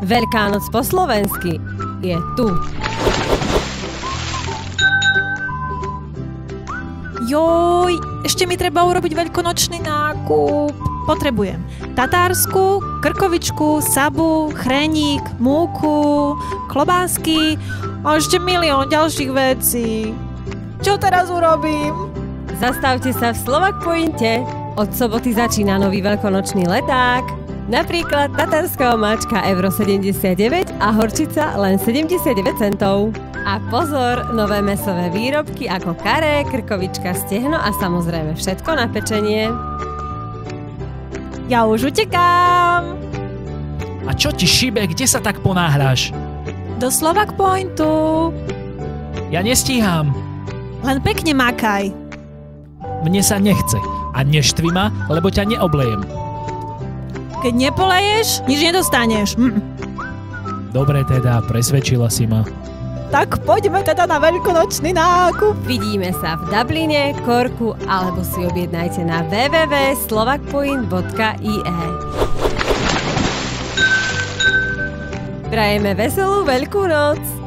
Veľká noc po slovensky je tu. Joj, ešte mi treba urobiť veľkonočný nákup. Potrebujem tatársku, krkovičku, sabu, chrénik, múku, klobásky a ešte milión ďalších vecí. Čo teraz urobím? Zastavte sa v Slovak Pointe. Od soboty začína nový veľkonočný leták. Napríklad tatárska omáčka euro 79 a horčica len 79 centov. A pozor, nové mäsové výrobky ako karé, krkovička, stehno a samozrejme všetko na pečenie. Ja už utekám. A čo ti šíbe, kde sa tak ponáhľaš? Do Slovak Pointu. Ja nestíham. Len pekne makaj. Mne sa nechce. A neštvi ma, lebo ťa neoblejem. Keď nepoleješ, nič nedostaneš. Dobre teda, presvedčila si ma. Tak poďme teda na veľkonočný nákup. Vidíme sa v Dubline, Corku alebo si objednajte na www.slovakpoint.ie. Prajeme veselú Veľkú noc!